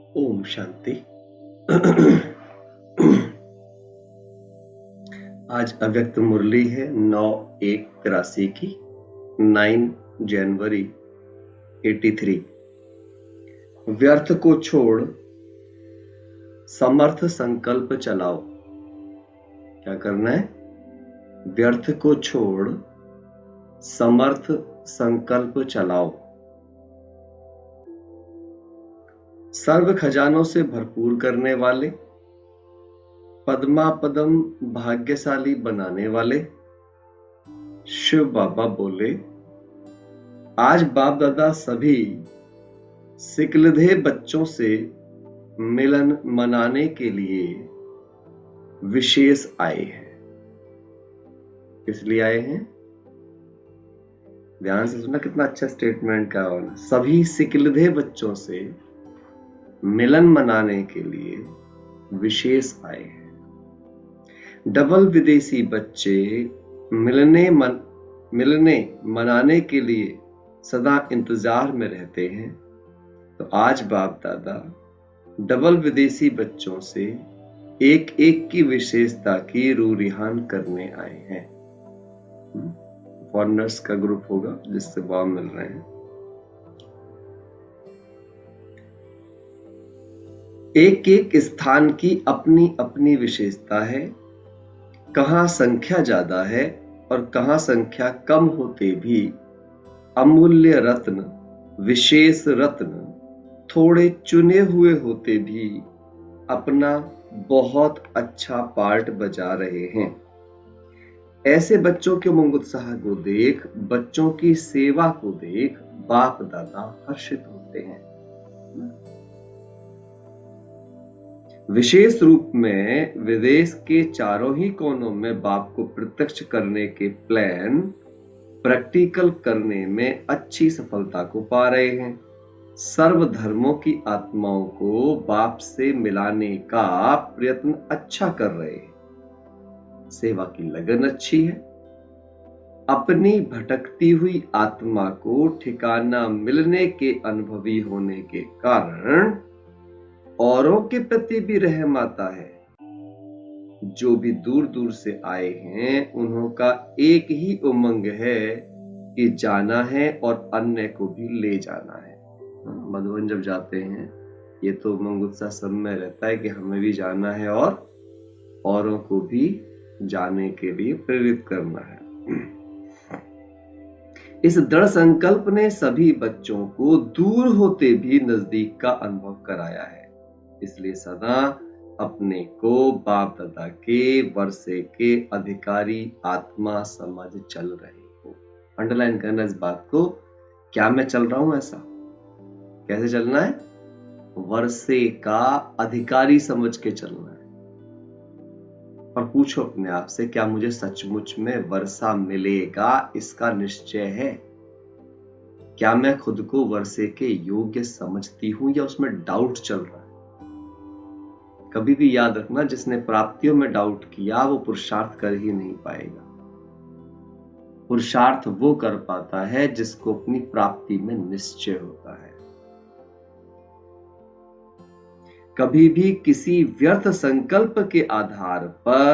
ओम शांति। आज अव्यक्त मुरली है 9/1/83 की, 9 जनवरी 83। व्यर्थ को छोड़ समर्थ संकल्प चलाओ। क्या करना है? व्यर्थ को छोड़ समर्थ संकल्प चलाओ। सर्व खजानों से भरपूर करने वाले, पद्मापदम भाग्यशाली बनाने वाले शिव बाबा बोले, आज बाप दादा सभी सिकलधे बच्चों से मिलन मनाने के लिए विशेष आए हैं। किस लिए आए हैं? ध्यान से सुनना, कितना अच्छा स्टेटमेंट का होना। सभी सिकलधे बच्चों से मिलन मनाने के लिए विशेष आए हैं। डबल विदेशी बच्चे मिलने मनाने के लिए सदा इंतजार में रहते हैं। तो आज बाप दादा डबल विदेशी बच्चों से एक एक की विशेषता की रूरिहान करने आए हैं। फॉरेनर्स का ग्रुप होगा जिससे बाप मिल रहे हैं। एक एक स्थान की अपनी अपनी विशेषता है। कहां संख्या ज्यादा है और कहां संख्या कम होते भी अमूल्य रत्न, विशेष रत्न थोड़े चुने हुए होते भी अपना बहुत अच्छा पार्ट बजा रहे हैं। ऐसे बच्चों के उमंग उत्साह को देख, बच्चों की सेवा को देख बाप दादा हर्षित होते हैं। विशेष रूप में विदेश के चारों ही कोनों में बाप को प्रत्यक्ष करने के प्लान प्रैक्टिकल करने में अच्छी सफलता को पा रहे हैं। सर्व धर्मों की आत्माओं को बाप से मिलाने का प्रयत्न अच्छा कर रहे हैं। सेवा की लगन अच्छी है। अपनी भटकती हुई आत्मा को ठिकाना मिलने के अनुभवी होने के कारण औरों के प्रति भी रहम आता है। जो भी दूर दूर से आए हैं उन्हों का एक ही उमंग है कि जाना है और अन्य को भी ले जाना है। मधुबन जब जाते हैं ये तो उमंग उत्साह सब में रहता है कि हमें भी जाना है और औरों को भी जाने के लिए प्रेरित करना है। इस दृढ़ संकल्प ने सभी बच्चों को दूर होते भी नजदीक का अनुभव कराया है। इसलिए सदा अपने को बाप दादा के वर्षे के अधिकारी आत्मा समझ चल रहे हो। अंडरलाइन करना इस बात को। क्या मैं चल रहा हूं ऐसा? कैसे चलना है? वर्षे का अधिकारी समझ के चलना है। और पूछो अपने आप से, क्या मुझे सचमुच में वर्षा मिलेगा इसका निश्चय है? क्या मैं खुद को वर्षे के योग्य समझती हूं या उसमें डाउट चल रहा है? कभी भी याद रखना, जिसने प्राप्तियों में डाउट किया वो पुरुषार्थ कर ही नहीं पाएगा। पुरुषार्थ वो कर पाता है जिसको अपनी प्राप्ति में निश्चय होता है। कभी भी किसी व्यर्थ संकल्प के आधार पर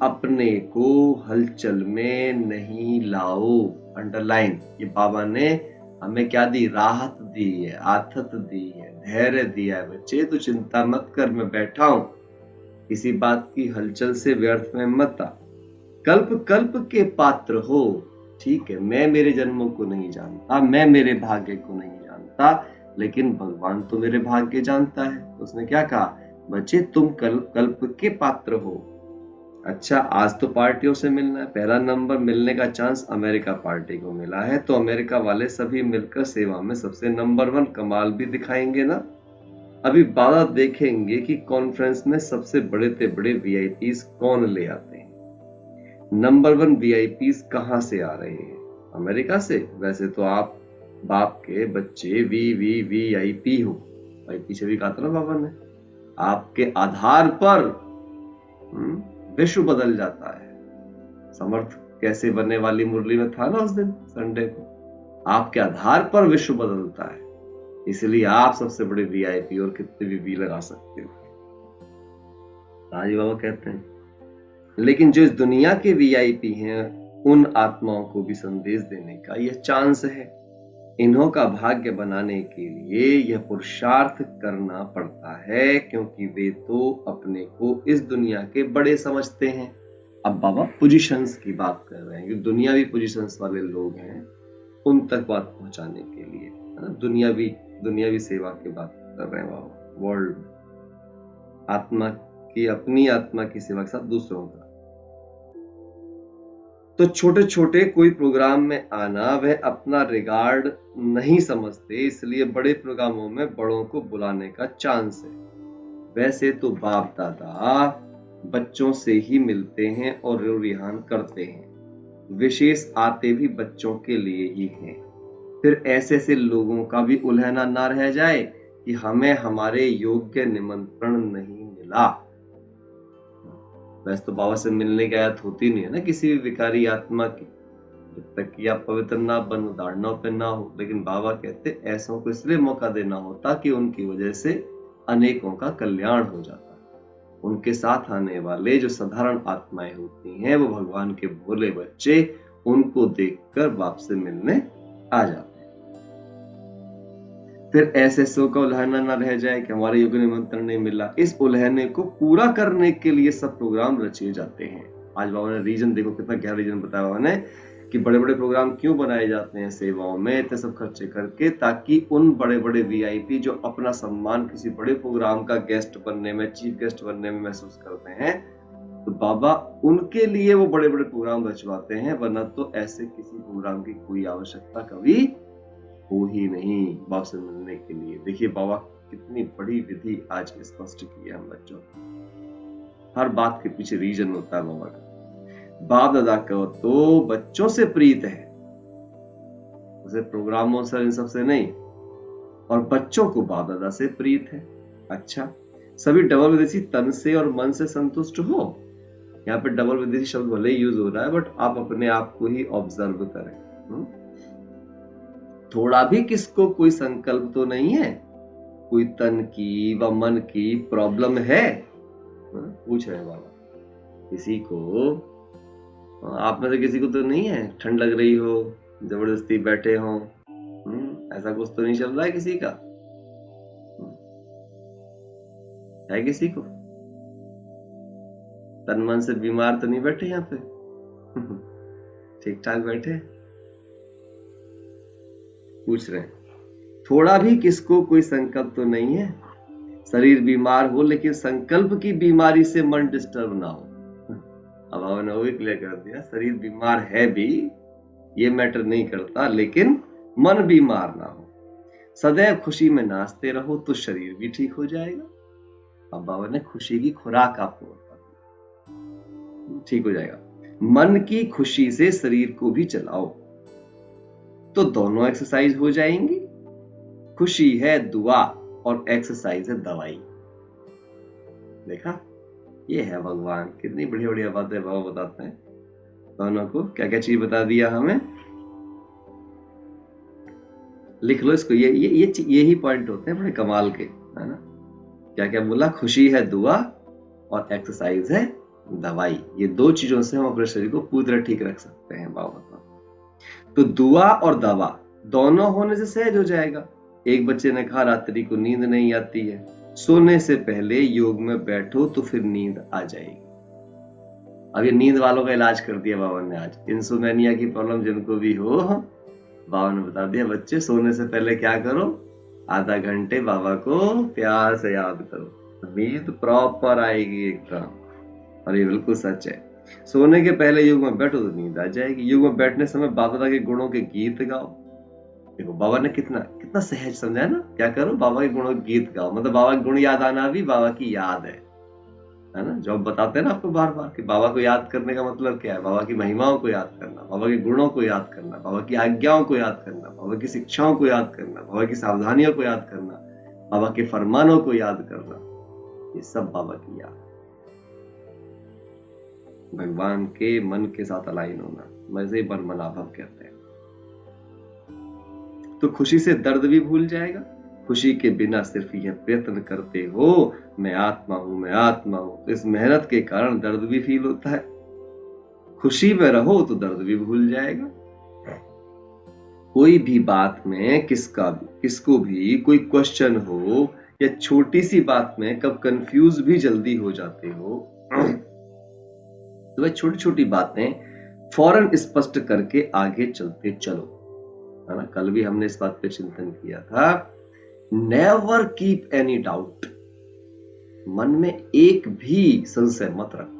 अपने को हलचल में नहीं लाओ। अंडरलाइन। ये बाबा ने हमें क्या दी? राहत दी है, आथत दी है, धैर्य दिया है। बच्चे तो चिंता मत कर, मैं बैठा हूं। किसी बात की हलचल से व्यर्थ में मत आ। कल्प कल्प के पात्र हो। ठीक है, मैं मेरे जन्मों को नहीं जानता, मैं मेरे भाग्य को नहीं जानता, लेकिन भगवान तो मेरे भाग्य जानता है। उसने क्या कहा? बच्चे तुम कल्प के पात्र हो। अच्छा, आज तो पार्टियों से मिलना है। पहला नंबर मिलने का चांस अमेरिका पार्टी को मिला है, तो अमेरिका वाले सभी मिलकर सेवा में सबसे नंबर 1 कमाल भी दिखाएंगे ना। अभी बाबा देखेंगे कि कॉन्फ्रेंस में सबसे बड़े से बड़े वीआईपीज कौन ले आते हैं। नंबर 1 वीआईपीज कहां से आ रहे हैं? अमेरिका से। वैसे तो आप बाप के बच्चे वीआईपी हो। भाई पीछे भी कहा था ना बाबा ने, आपके आधार पर विश्व बदल जाता है। समर्थ कैसे बनने वाली मुरली में था ना उस दिन संडे को। आपके आधार पर विश्व बदलता है। इसलिए आप सबसे बड़े वीआईपी और कितने भी वी लगा सकते हो, राजी बाबा कहते हैं। लेकिन जो इस दुनिया के वीआईपी हैं, उन आत्माओं को भी संदेश देने का यह चांस है। इन्हों का भाग्य बनाने के लिए यह पुरुषार्थ करना पड़ता है, क्योंकि वे तो अपने को इस दुनिया के बड़े समझते हैं। अब बाबा पोजीशंस की बात कर रहे हैं कि दुनियावी पोजीशंस वाले लोग हैं, उन तक बात पहुंचाने के लिए, है ना, दुनियावी सेवा की बात कर रहे हैं बाबा। वर्ल्ड आत्मा की, अपनी आत्मा की सेवा के साथ दूसरों का। तो छोटे छोटे कोई प्रोग्राम में आना वह अपना रिगार्ड नहीं समझते, इसलिए बड़े प्रोग्रामों में बड़ों को बुलाने का चांस है। वैसे तो बाप दादा बच्चों से ही मिलते हैं और रुझान करते हैं, विशेष आते भी बच्चों के लिए ही हैं। फिर ऐसे लोगों का भी उल्हना ना रह जाए कि हमें हमारे योग्य निमंत्रण नहीं मिला। वैसे तो बाबा से मिलने की आयत होती नहीं है ना किसी भी विकारी आत्मा की, जब तक कि आप पवित्र ना बनो, धारणाओं पे ना हो। लेकिन बाबा कहते ऐसों को इसलिए मौका देना होता कि उनकी वजह से अनेकों का कल्याण हो जाता। उनके साथ आने वाले जो साधारण आत्माएं होती हैं, वो भगवान के भोले बच्चे उनको देखकर बाप से मिलने आ जाते हैं। फिर ऐसे का उल्हना न रह जाए कि हमारे योग्य निमंत्रण नहीं मिला। इस उल्हने को पूरा करने के लिए सब प्रोग्राम रचे जाते हैं। आज बाबा ने रीजन देखो, कितना गहरा रीजन बताया बाबा ने कि बड़े बड़े प्रोग्राम क्यों बनाए जाते हैं सेवाओं में, इतने सब खर्चे करके, ताकि उन बड़े बड़े वीआईपी जो अपना सम्मान किसी बड़े प्रोग्राम का गेस्ट बनने में, चीफ गेस्ट बनने में महसूस करते हैं, तो बाबा उनके लिए वो बड़े बड़े प्रोग्राम रचवाते हैं। वरना तो ऐसे किसी प्रोग्राम की कोई आवश्यकता कभी हो ही नहीं बाबा से मिलने के लिए। देखिए बाबा कितनी बड़ी विधि आज स्पष्ट की है हम बच्चों को। हर बात के पीछे रीजन होता है बाबा का। बाप दादा को तो बच्चों से प्रीत है, उसे प्रोग्रामों से इन सबसे नहीं, और बच्चों को बाप दादा से प्रीत है। अच्छा, सभी डबल विदेशी तन से और मन से संतुष्ट हो। यहाँ पे डबल विदेशी शब्द भले ही यूज हो रहा है, बट आप अपने आप को ही ऑब्जर्व करें। थोड़ा भी किसको कोई संकल्प तो नहीं है, कोई तन की व मन की प्रॉब्लम है? पूछ रहे बाबा। किसी को, आप में से किसी को तो नहीं है ठंड लग रही हो, जबरदस्ती बैठे हो, ऐसा कुछ तो नहीं चल रहा है किसी का? है किसी को? तन मन से बीमार तो नहीं बैठे यहाँ पे? ठीक ठाक बैठे? पूछ रहे हैं थोड़ा भी किसको कोई संकल्प तो नहीं है? शरीर बीमार हो लेकिन संकल्प की बीमारी से मन डिस्टर्ब ना हो। अब आपने वो भी क्लियर कर दिया, शरीर बीमार है भी, ये मैटर नहीं करता, लेकिन मन बीमार ना हो। सदैव खुशी में नाचते रहो तो शरीर भी ठीक हो जाएगा। अब बाबा ने खुशी की खुराक आपको बता दी, ठीक हो जाएगा। मन की खुशी से शरीर को भी चलाओ तो दोनों एक्सरसाइज हो जाएंगी। खुशी है दुआ और एक्सरसाइज है दवाई। देखा, ये है भगवान, कितनी बढ़िया बढ़िया बातें बाबा बताते हैं। दोनों को क्या क्या चीज बता दिया हमें, लिख लो इसको। यही पॉइंट होते हैं बड़े कमाल के, है ना। क्या क्या बोला? खुशी है दुआ और एक्सरसाइज है दवाई। ये दो चीजों से हम अपने शरीर को पूरी तरह ठीक रख सकते हैं बाबा बताओ। तो दुआ और दवा दोनों होने से सहज हो जाएगा। एक बच्चे ने कहा रात्रि को नींद नहीं आती है, सोने से पहले योग में बैठो तो फिर नींद आ जाएगी। अब ये नींद वालों का इलाज कर दिया बाबा ने आज। इंसोमेनिया की प्रॉब्लम जिनको भी हो, बाबा ने बता दिया बच्चे सोने से पहले क्या करो, आधा घंटे बाबा को प्यार से याद करो, नींद प्रॉपर आएगी एकदम। और ये बिल्कुल सच है। सोने के पहले योग में बैठो तो नींद आ जाएगी। योग में बैठने समय बाबा के गुणों के गीत गाओ। देखो बाबा ने कितना कितना सहज समझा है ना। क्या करो? बाबा के गुणों के गीत गाओ। मतलब बाबा के गुण याद आना भी बाबा की याद है ना। जो बताते हैं ना आपको बार बार कि बाबा को याद करने का मतलब क्या है, बाबा की महिमाओं को याद करना, बाबा के गुणों को याद करना, बाबा की आज्ञाओं को याद करना, बाबा की शिक्षाओं को याद करना, बाबा की सावधानियों को याद करना, बाबा के फरमानों को याद करना, ये सब बाबा की याद। भगवान के मन के साथ अलाइन होना, मजे बरमनाभव कहते हैं। तो खुशी से दर्द भी भूल जाएगा खुशी के बिना सिर्फ यह प्रयत्न करते हो मैं आत्मा हूं, मैं आत्मा हूं, तो इस मेहनत के कारण दर्द भी फील होता है। खुशी में रहो तो दर्द भी भूल जाएगा। कोई भी बात में किसको भी कोई क्वेश्चन हो या छोटी सी बात में कब कंफ्यूज भी जल्दी हो जाते हो तो वह छोटी छोटी बातें फौरन स्पष्ट करके आगे चलते चलो, है ना। कल भी हमने इस बात पे चिंतन किया था, नेवर कीप एनी डाउट, मन में एक भी संशय मत रखो।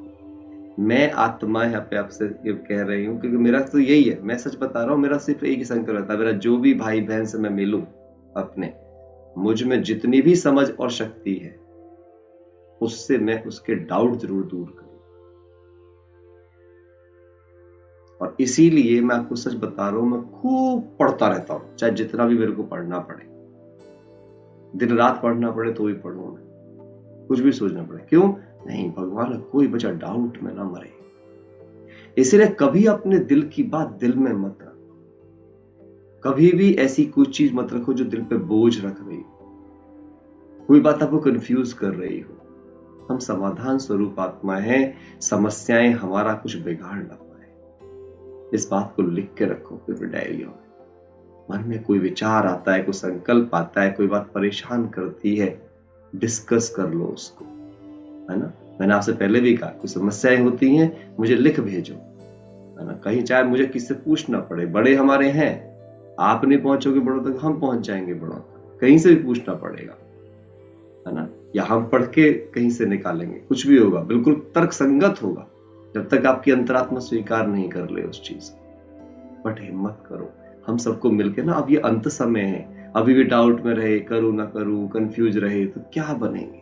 मैं आत्मा यहाँ पे आपसे कह रही हूँ क्योंकि मेरा तो यही है, मैं सच बता रहा हूँ, मेरा सिर्फ एक ही संकल्प रहता है, मेरा जो भी भाई बहन से मैं मिलूं अपने, मुझ में जितनी भी समझ और शक्ति है उससे मैं उसके डाउट जरूर दूर करूं। और इसीलिए मैं आपको सच बता रहा हूं, मैं खूब पढ़ता रहता हूं, चाहे जितना भी मेरे को पढ़ना पड़े, दिन रात पढ़ना पड़े तो भी पढ़ूं, मैं कुछ भी सोचना पड़े। क्यों? नहीं, भगवान कोई बच्चा डाउट में ना मरे। इसलिए कभी अपने दिल की बात दिल में मत रखो, कभी भी ऐसी कोई चीज मत रखो जो दिल पे बोझ रख रही हो, कोई बात आपको कंफ्यूज कर रही हो। हम समाधान स्वरूप आत्मा है, समस्याएं हमारा कुछ बिगाड़ ना पाए, इस बात को लिख के रखो फिर डायरियों में। मन में कोई विचार आता है, कोई संकल्प आता है, कोई बात परेशान करती है, डिस्कस कर लो उसको, है ना। मैंने आपसे पहले भी कहा, कोई समस्याएं होती हैं मुझे लिख भेजो, है ना। कहीं चाहे मुझे किससे पूछना पड़े, बड़े हमारे हैं, आप नहीं पहुंचोगे बड़ों तक, हम पहुंच जाएंगे बड़ों तक, कहीं से भी पूछना पड़ेगा, है ना, या हम पढ़ के कहीं से निकालेंगे, कुछ भी होगा, बिल्कुल तर्क संगत होगा, जब तक आपकी अंतरात्मा स्वीकार नहीं कर ले उस चीज को। बट हिम्मत करो, हम सबको मिलके ना, अब ये अंत समय है, अभी भी डाउट में रहे, करूं ना करूं, कंफ्यूज रहे तो क्या बनेंगे,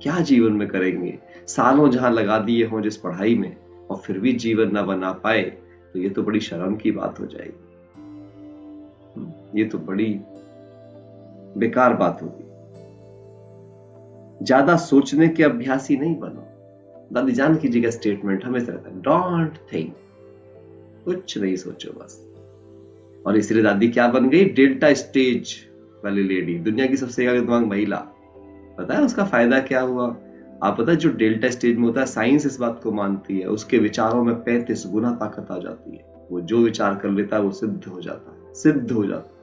क्या जीवन में करेंगे। सालों जहां लगा दिए हों जिस पढ़ाई में और फिर भी जीवन ना बना पाए तो ये तो बड़ी शर्म की बात हो जाएगी, ये तो बड़ी बेकार बात होगी। ज्यादा सोचने के अभ्यासी नहीं बनो। दादी जान कीजिएगा स्टेटमेंट हमेशा रहता है, डोंट थिंक, कुछ नहीं सोचो बस। और इसलिए दादी क्या बन गई? डेल्टा स्टेज वाली लेडी, दुनिया की सबसे ज्यादा दिमाग महिला। पता है उसका फायदा क्या हुआ? आप पता है जो डेल्टा स्टेज में होता है, साइंस इस बात को मानती है, उसके विचारों में 35 गुना ताकत आ जाती है। वो जो विचार कर लेता है वो सिद्ध हो जाता है, सिद्ध हो जाता है,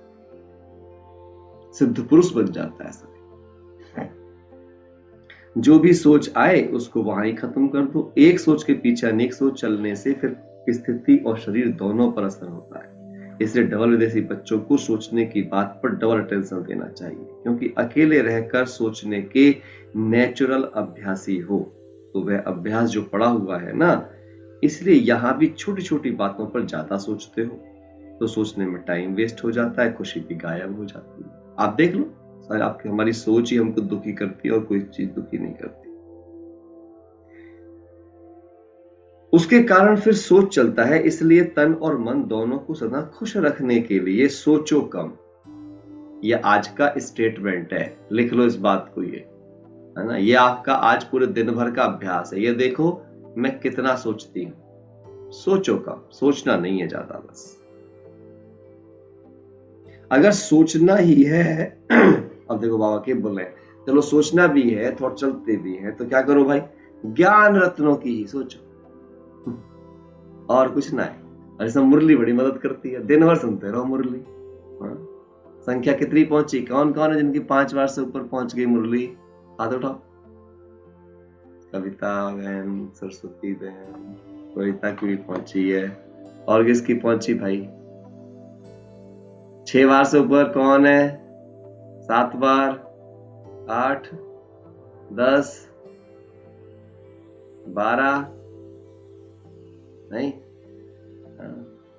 सिद्ध पुरुष बन जाता है ऐसा। जो भी सोच आए उसको वहां ही खत्म कर दो। एक सोच के पीछे अनेक सोच चलने से फिर स्थिति और शरीर दोनों पर असर होता है। इसलिए डबल विदेशी बच्चों को सोचने की बात पर डबल अटेंशन देना चाहिए, क्योंकि अकेले रहकर सोचने के नेचुरल अभ्यासी हो तो वह अभ्यास जो पड़ा हुआ है ना, इसलिए यहां भी छोटी छोटी बातों पर ज्यादा सोचते हो तो सोचने में टाइम वेस्ट हो जाता है, खुशी भी गायब हो जाती है। आप देख लो, आपकी हमारी सोच ही हमको दुखी करती है और कोई चीज दुखी नहीं करती। उसके कारण फिर सोच चलता है। इसलिए तन और मन दोनों को सदा खुश रखने के लिए सोचो कम। ये आज का स्टेटमेंट है, लिख लो इस बात को, ये है ना, ये आपका आज पूरे दिन भर का अभ्यास है। ये देखो मैं कितना सोचती हूं। सोचो कम, सोचना नहीं है ज्यादा बस। अगर सोचना ही है अब देखो बाबा के बोल रहे हैं, चलो सोचना भी है, थोड़ा चलते भी है, तो क्या करो भाई? ज्ञान रत्नों की ही सोचो, और कुछ ना है। और इसमें मुरली बड़ी मदद करती है, दिन भर सुनते रहो मुरली। संख्या कितनी पहुंची? कौन कौन है जिनकी 5 बार से ऊपर पहुंच गई मुरली? हाथ उठाओ। कविता बहन, सरस्वती बहन, कविता की भी पहुंची है। और किसकी पहुंची भाई? 6 बार से ऊपर कौन है? 7 बार, 8, 10, 12 नहीं,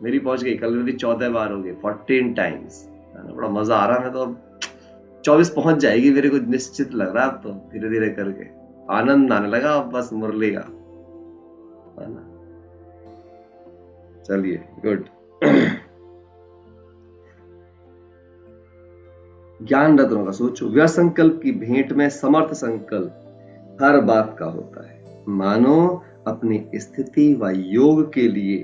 मेरी पहुंच गई, कल मेरी 14 बार हो गई, 14 टाइम्स। बड़ा मजा आ रहा है, मैं तो 24 पहुंच जाएगी मेरे को निश्चित लग रहा है। अब तो धीरे धीरे करके आनंद आने लगा बस मुरली का, है ना। चलिए गुड। ज्ञान रत्नों का सोचो। व्यर्थ संकल्प की भेंट में समर्थ संकल्प हर बात का होता है। मानो अपनी स्थिति व योग के लिए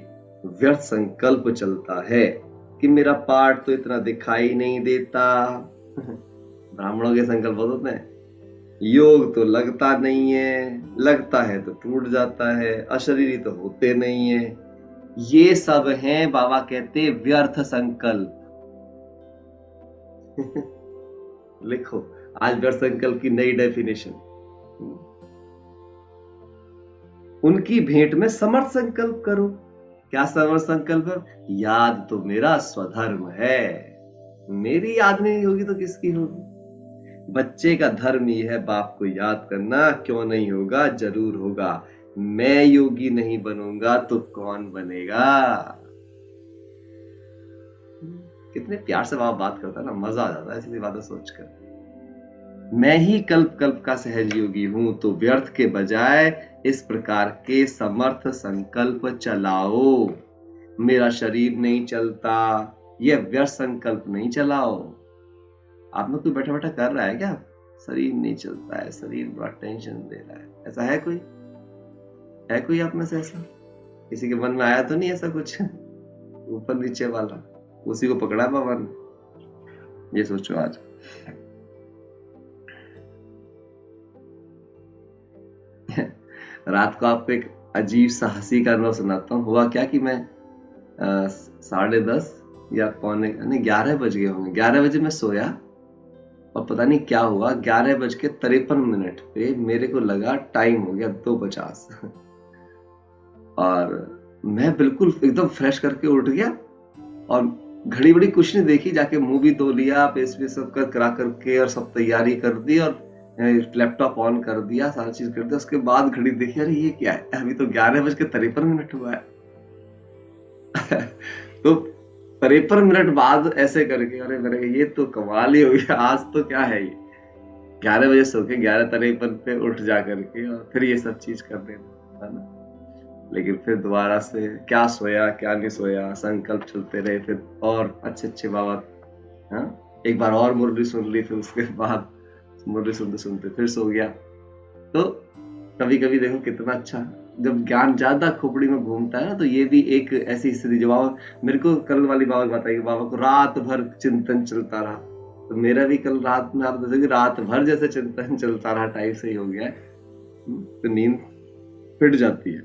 व्यर्थ संकल्प चलता है कि मेरा पाठ तो इतना दिखाई नहीं देता, ब्राह्मणों के संकल्प होते हैं, योग तो लगता नहीं है, लगता है तो टूट जाता है, अशरीरी तो होते नहीं है। ये सब हैं बाबा कहते व्यर्थ संकल्प। लिखो आज व्यर्थ संकल्प की नई डेफिनेशन। उनकी भेंट में समर्थ संकल्प करो। क्या समर्थ संकल्प है? याद तो मेरा स्वधर्म है, मेरी याद नहीं होगी तो किसकी होगी? बच्चे का धर्म ही है बाप को याद करना। क्यों नहीं होगा? जरूर होगा। मैं योगी नहीं बनूंगा तो कौन बनेगा? कितने प्यार से बाप बात करता है ना, मजा आ जाता है ऐसी बातें सोचकर। मैं ही कल्प कल्प का सहज योगी हूं, तो व्यर्थ के बजाय इस प्रकार के समर्थ संकल्प चलाओ। मेरा शरीर नहीं चलता, यह व्यर्थ संकल्प नहीं चलाओ। आप में कोई बैठा बैठा कर रहा है क्या? शरीर नहीं चलता है, शरीर बड़ा टेंशन दे रहा है, ऐसा है कोई? है कोई आप में से ऐसा? किसी के मन में आया तो नहीं ऐसा कुछ? ऊपर नीचे वाला उसी को पकड़ा बाबा ने। ये सोचो आज। रात को आपको एक अजीब सा हंसी का अनुभव सुनाता हूँ। हुआ क्या कि मैं 10:30 या पौने 11 बज गए होंगे, 11 बजे मैं सोया और पता नहीं क्या हुआ, 11:53 पे मेरे को लगा टाइम हो गया 2:50 और मैं बिल्कुल एकदम फ्रेश करके उठ गया और घड़ी बड़ी कुछ नहीं देखी, जाके मुंह भी धो लिया, पेस्ट भी सब करा करके और सब तैयारी कर दी और लैपटॉप ऑन कर दिया, सारी चीज कर दिया। उसके बाद घड़ी देखी, अरे ये क्या है, अभी तो 11:53 हुआ है। तो 53 मिनट बाद ऐसे करके अरे मेरे ये तो कमाल ही हो गया, आज तो क्या है ये, 11 बजे सो के 11:53 पे उठ जा करके और फिर ये सब चीज कर देना है ना। लेकिन फिर दोबारा से क्या सोया क्या नहीं सोया, संकल्प चलते रहे। फिर और अच्छे अच्छे बाबा, हाँ, एक बार और मुरली सुन ली, फिर उसके बाद मुरली सुनते सुनते फिर सो गया। तो कभी कभी देखो कितना अच्छा, जब ज्ञान ज्यादा खोपड़ी में घूमता है ना, तो ये भी एक ऐसी स्थिति जो बाबा मेरे को कल वाली बाबा बताई, बाबा को रात भर चिंतन चलता रहा। तो मेरा भी कल रात में आप जैसे रात भर जैसे चिंतन चलता रहा, टाइप से ही हो गया है। तो नींद फिट जाती है,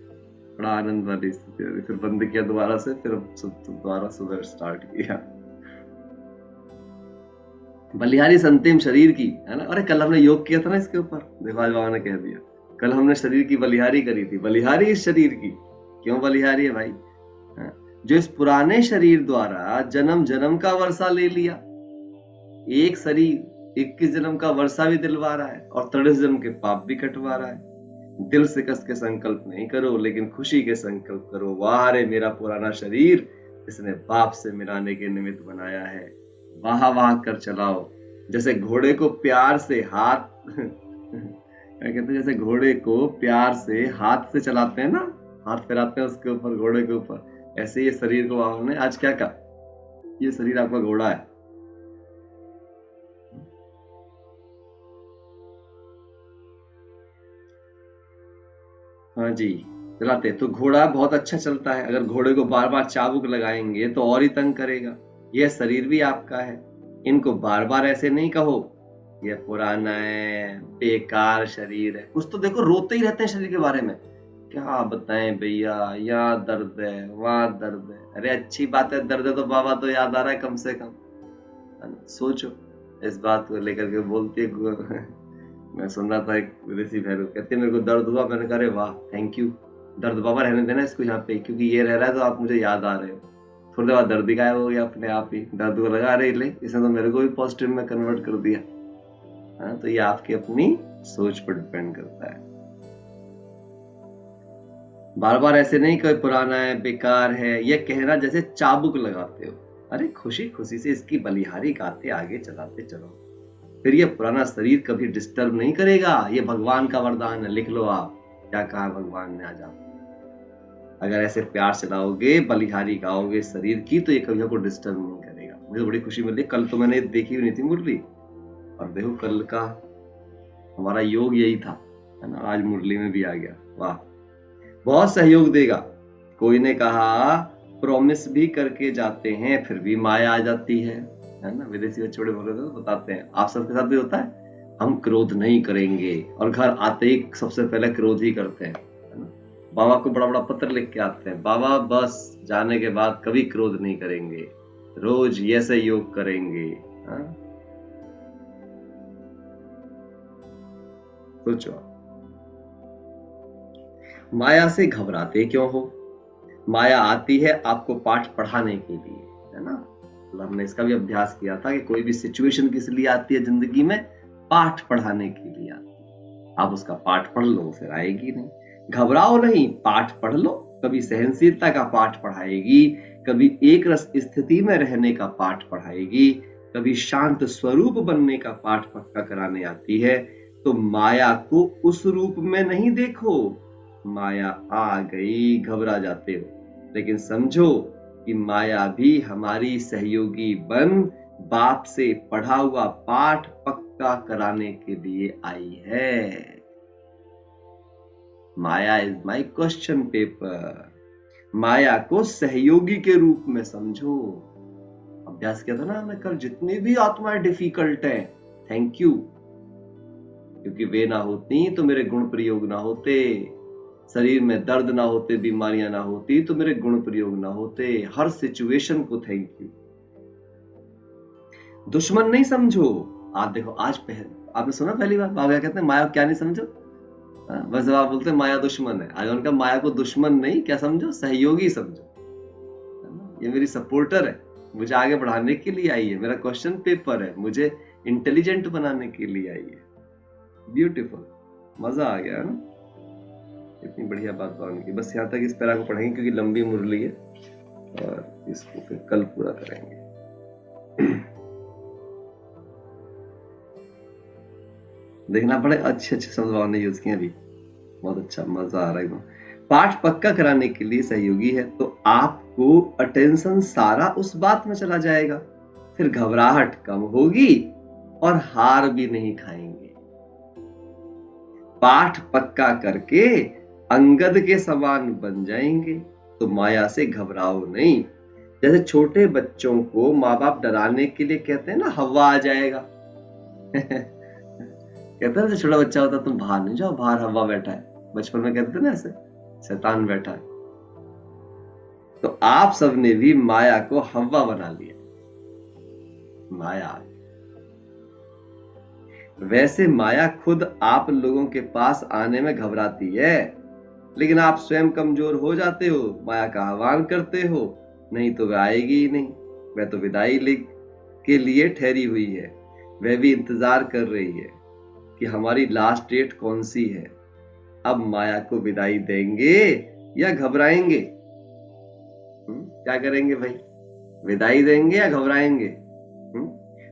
बड़ा आनंद वाली स्थिति। फिर बंद किया दोबारा से, फिर दोबारा सुबह स्टार्ट किया। बलिहारी संतिम शरीर की, है ना। अरे कल हमने योग किया था ना इसके ऊपर, देवाज बाबा ने कह दिया, कल हमने शरीर की बलिहारी करी थी। बलिहारी इस शरीर की क्यों बलिहारी है भाई? जो इस पुराने शरीर द्वारा जन्म जन्म का वर्षा ले लिया। एक शरीर 21 जन्म का वर्षा भी दिलवा रहा है और 23 जन्म के पाप भी कटवा रहा है। दिल से कस के संकल्प नहीं करो, लेकिन खुशी के संकल्प करो। वाह रे मेरा पुराना शरीर, इसने बाप से मिलाने के निमित्त बनाया है। वाह वाह कर चलाओ। जैसे घोड़े को प्यार से हाथ क्या कहते हैं, जैसे घोड़े को प्यार से हाथ से चलाते हैं ना, हाथ फिराते हैं उसके ऊपर, घोड़े के ऊपर, ऐसे ये शरीर को बाबा ने आज क्या कहा, ये शरीर आपका घोड़ा है। हाँ जी, चलाते। तो घोड़ा बहुत अच्छा चलता है, अगर घोड़े को बार बार चाबुक लगाएंगे तो और ही तंग करेगा। यह शरीर भी आपका है, इनको बार बार ऐसे नहीं कहो यह पुराना है, बेकार शरीर है। कुछ तो देखो रोते ही रहते हैं शरीर के बारे में, क्या बताएं भैया, यहाँ दर्द है वहां दर्द है। अरे अच्छी बात है, दर्द है तो बाबा तो याद आ रहा है कम से कम। सोचो इस बात को लेकर के बोलती है। मैं सुन रहा था एक विदेशी भैरव कहते मेरे को दर्द हुआ, मैंने कहा वाह थैंक यू, दर्द बाबा रहने देना इसको यहाँ पे, क्योंकि ये रह रहा है तो आप मुझे याद आ रहे हो। थोड़ी देर बाद दर्द गायब हो गया अपने आप ही, दर्द को लगा रहे ले, इसने तो मेरे को भी पॉजिटिव में कन्वर्ट कर दिया। हाँ, तो ये आपकी अपनी सोच पर डिपेंड करता है। बार बार ऐसे नहीं कोई पुराना है बेकार है, ये कहना जैसे चाबुक लगाते हो। अरे खुशी खुशी से इसकी बलिहारी गाते आगे चलाते चलो, फिर ये पुराना शरीर कभी डिस्टर्ब नहीं करेगा। ये भगवान का वरदान है, लिख लो आप क्या कहा भगवान ने आज आप। अगर ऐसे प्यार चलाओगे, बलिहारी गाओगे शरीर की, तो ये कभी आपको डिस्टर्ब नहीं करेगा। मुझे तो बड़ी खुशी मिली, कल तो मैंने देखी भी नहीं थी मुरली, और देखो कल का हमारा योग यही था, है ना, आज मुरली में भी आ गया। वाह, बहुत सहयोग देगा। कोई ने कहा प्रॉमिस भी करके जाते हैं फिर भी माया आ जाती है। है ना, विदेशी बच्चे बड़े बोल रहे थे तो बताते हैं, आप सबके साथ भी होता है, हम क्रोध नहीं करेंगे, और घर आते ही सबसे पहले क्रोध ही करते हैं, है ना। बाबा को बड़ा बड़ा पत्र लिख के आते हैं, बाबा बस जाने के बाद कभी क्रोध नहीं करेंगे, रोज ऐसे योग करेंगे। हाँ? सोचो, माया से घबराते क्यों हो? माया आती है आपको पाठ पढ़ाने के लिए, है ना। हमने इसका भी अभ्यास किया था कि कोई भी सिचुएशन किस लिए आती है जिंदगी में, पाठ पढ़ाने के लिए आती है। आप उसका पाठ पढ़ लो, फिर आएगी नहीं। घबराओ नहीं, पाठ पढ़ लो। कभी सहनशीलता का पाठ पढ़ाएगी, कभी एक रस स्थिति में रहने का पाठ पढ़ाएगी, कभी शांत स्वरूप बनने का पाठ पक्का कराने आती है। तो माया को उस रूप में नहीं देखो, माया आ गई घबरा जाते हो, लेकिन समझो कि माया भी हमारी सहयोगी बन बाप से पढ़ा हुआ पाठ पक्का कराने के लिए आई है। माया इज माई क्वेश्चन पेपर। माया को सहयोगी के रूप में समझो। अभ्यास किया था ना हमने कल, जितनी भी आत्माएं डिफिकल्ट है, थैंक यू, क्योंकि वे ना होती तो मेरे गुण प्रयोग ना होते, शरीर में दर्द ना होते, बीमारियां ना होती तो मेरे गुण प्रयोग ना होते। हर सिचुएशन को थैंक यू। दुश्मन नहीं समझो। आप देखो, आज आपने सुना पहली बार बाबा कहते हैं माया क्या नहीं समझो, बस आप बोलते हैं माया दुश्मन है। आज उनका माया को दुश्मन नहीं, क्या समझो, सहयोगी समझो। ये मेरी सपोर्टर है, मुझे आगे बढ़ाने के लिए आई है, मेरा क्वेश्चन पेपर है, मुझे इंटेलिजेंट बनाने के लिए आई है। ब्यूटीफुल, मजा आ गया ना। इतनी बढ़िया बात बात की। बस यहाँ तक इस पैरा को पढ़ेंगे क्योंकि लंबी मुरली है, और इसको फिर कल पूरा करेंगे। देखना, बड़े अच्छे अच्छे शब्द ने यूज किए अभी, बहुत अच्छा, मजा आ रहा है। पाठ पक्का कराने के लिए सहयोगी है, तो आपको अटेंशन सारा उस बात में चला जाएगा, फिर घबराहट कम होगी और हार भी नहीं खाएंगे। पाठ पक्का करके अंगद के समान बन जाएंगे, तो माया से घबराओ नहीं। जैसे छोटे बच्चों को माँ बाप डराने के लिए कहते हैं ना, हवा आ जाएगा। कहते हैं छोटा बच्चा होता तुम बाहर नहीं जाओ, बाहर हवा बैठा है, बचपन में कहते ना ऐसे, शैतान बैठा है। तो आप सबने भी माया को हवा बना लिया, माया। वैसे माया खुद आप लोगों के पास आने में घबराती है, लेकिन आप स्वयं कमजोर हो जाते हो, माया का आह्वान करते हो, नहीं तो वह आएगी ही नहीं। वह तो विदाई के लिए ठहरी हुई है, वह भी इंतजार कर रही है कि हमारी लास्ट डेट कौन सी है। अब माया को विदाई देंगे या घबराएंगे? क्या करेंगे भाई, विदाई देंगे या घबराएंगे?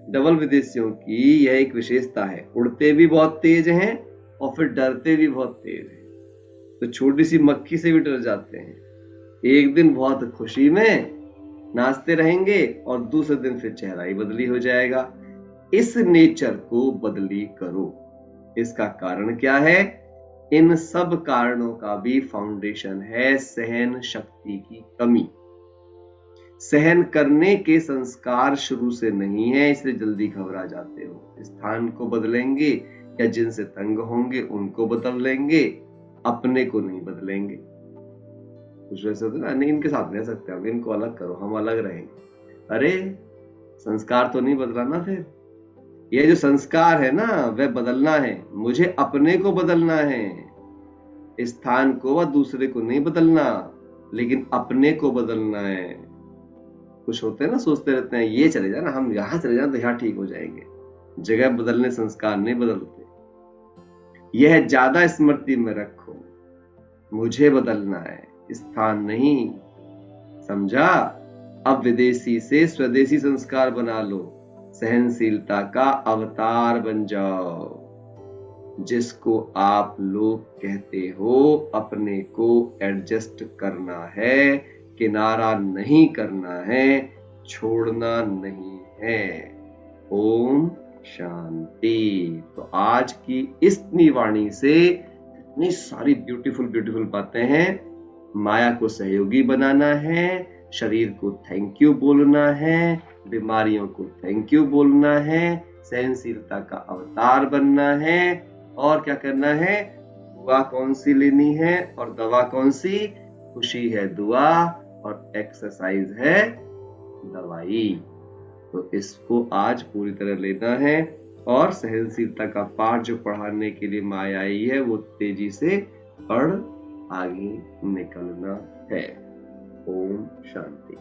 डबल विदेशियों की यह एक विशेषता है, उड़ते भी बहुत तेज हैं और फिर डरते भी बहुत तेज हैं। तो छोटी सी मक्खी से भी डर जाते हैं। एक दिन बहुत खुशी में नाचते रहेंगे और दूसरे दिन फिर चेहरा ही बदली हो जाएगा। इस नेचर को बदली करो। इसका कारण क्या है? इन सब कारणों का भी फाउंडेशन है सहन शक्ति की कमी। सहन करने के संस्कार शुरू से नहीं है, इसलिए जल्दी घबरा जाते हो। स्थान को बदलेंगे या जिनसे तंग होंगे उनको बदल लेंगे, अपने को नहीं बदलेंगे। कुछ वैसे होते ना, नहीं इनके साथ रह सकते हम, इनको अलग करो, हम अलग रहेंगे। अरे संस्कार तो नहीं बदला ना, फिर ये जो संस्कार है ना वह बदलना है, मुझे अपने को बदलना है। स्थान को व दूसरे को नहीं बदलना, लेकिन अपने को बदलना है। कुछ होते हैं ना, सोचते रहते हैं ये चले जाए ना, हम यहां चले जाए तो यहाँ ठीक हो जाएंगे। जगह बदलने संस्कार नहीं बदलते। यह ज्यादा स्मृति में रखो, मुझे बदलना है, स्थान नहीं। समझा? अब विदेशी से स्वदेशी संस्कार बना लो, सहनशीलता का अवतार बन जाओ। जिसको आप लोग कहते हो अपने को एडजस्ट करना है, किनारा नहीं करना है, छोड़ना नहीं है। ओम शांति। तो आज की इस वाणी से इतनी सारी ब्यूटीफुल ब्यूटीफुल बातें हैं। माया को सहयोगी बनाना है, शरीर को थैंक यू बोलना है, बीमारियों को थैंक यू बोलना है, सहनशीलता का अवतार बनना है। और क्या करना है? दुआ कौन सी लेनी है और दवा कौन सी? खुशी है दुआ और एक्सरसाइज है दवाई। तो इसको आज पूरी तरह लेना है और सहनशीलता का पाठ जो पढ़ाने के लिए माया आई है वो तेजी से पढ़ आगे निकलना है। ओम शांति।